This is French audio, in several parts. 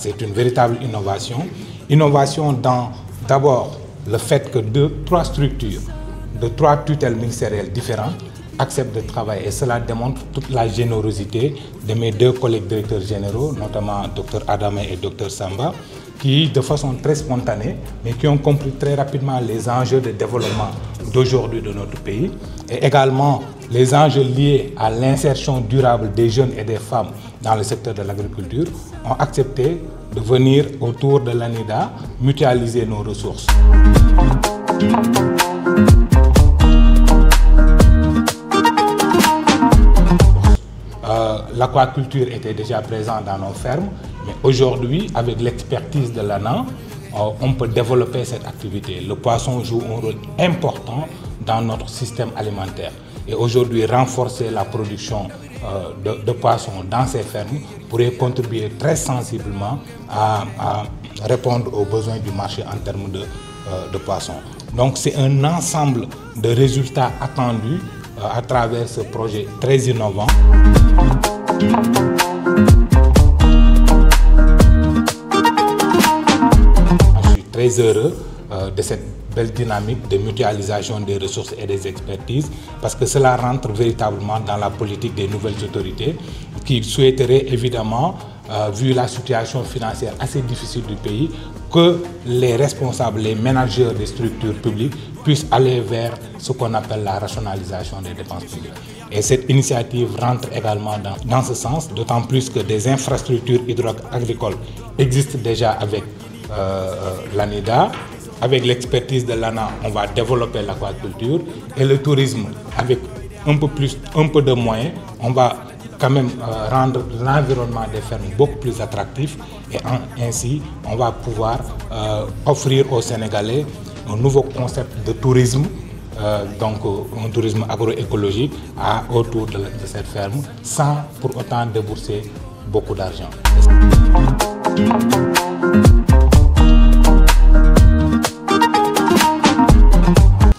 c'est une véritable innovation. Innovation dans d'abord le fait que trois structures, de 3 tutelles ministérielles différentes acceptent de travailler. Et cela démontre toute la générosité de mes 2 collègues directeurs généraux, notamment Dr Adamé et Dr Samba, qui, de façon très spontanée, mais qui ont compris très rapidement les enjeux de développement d'aujourd'hui de notre pays, et également les enjeux liés à l'insertion durable des jeunes et des femmes dans le secteur de l'agriculture, ont accepté de venir autour de l'ANIDA mutualiser nos ressources. L'aquaculture était déjà présente dans nos fermes, mais aujourd'hui, avec l'expertise de l'ANA, on peut développer cette activité. Le poisson joue un rôle important dans notre système alimentaire. Et aujourd'hui, renforcer la production de poissons dans ces fermes pourrait contribuer très sensiblement à répondre aux besoins du marché en termes de poissons. Donc c'est un ensemble de résultats attendus à travers ce projet très innovant. Je suis très heureux de cette belle dynamique de mutualisation des ressources et des expertises, parce que cela rentre véritablement dans la politique des nouvelles autorités qui souhaiteraient évidemment, vu la situation financière assez difficile du pays, que les responsables, les managers des structures publiques puissent aller vers ce qu'on appelle la rationalisation des dépenses publiques. Et cette initiative rentre également dans ce sens, d'autant plus que des infrastructures hydro-agricoles existent déjà avec l'ANIDA. Avec l'expertise de l'ANA, on va développer l'aquaculture, et le tourisme, avec un peu de moyens, on va quand même rendre l'environnement des fermes beaucoup plus attractif, et ainsi on va pouvoir offrir aux Sénégalais un nouveau concept de tourisme, donc un tourisme agroécologique autour de cette ferme, sans pour autant débourser beaucoup d'argent.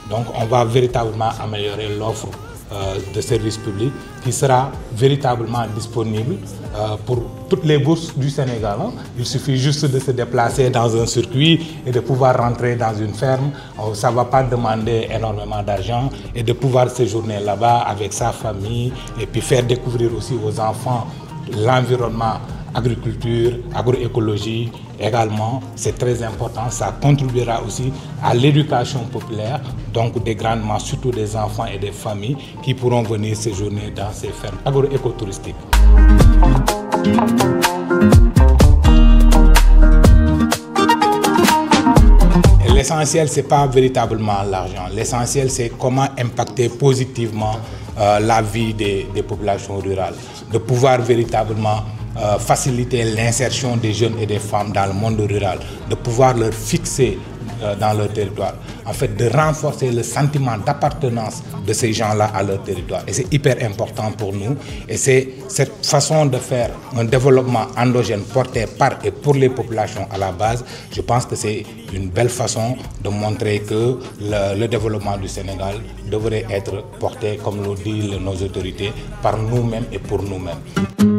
Donc on va véritablement améliorer l'offre de services publics qui sera véritablement disponible pour toutes les bourses du Sénégal. Il suffit juste de se déplacer dans un circuit et de pouvoir rentrer dans une ferme. Ça ne va pas demander énormément d'argent, et de pouvoir séjourner là-bas avec sa famille et puis faire découvrir aussi aux enfants l'environnement, agriculture, agroécologie également, c'est très important. Ça contribuera aussi à l'éducation populaire, donc des grandes masses, surtout des enfants et des familles qui pourront venir séjourner dans ces fermes agroécotouristiques. L'essentiel, ce n'est pas véritablement l'argent. L'essentiel, c'est comment impacter positivement la vie des populations rurales, de pouvoir véritablement faciliter l'insertion des jeunes et des femmes dans le monde rural, de pouvoir leur fixer dans leur territoire, en fait de renforcer le sentiment d'appartenance de ces gens-là à leur territoire. Et c'est hyper important pour nous, et c'est cette façon de faire un développement endogène porté par et pour les populations à la base. Je pense que c'est une belle façon de montrer que le développement du Sénégal devrait être porté, comme l'ont dit nos autorités, par nous-mêmes et pour nous-mêmes.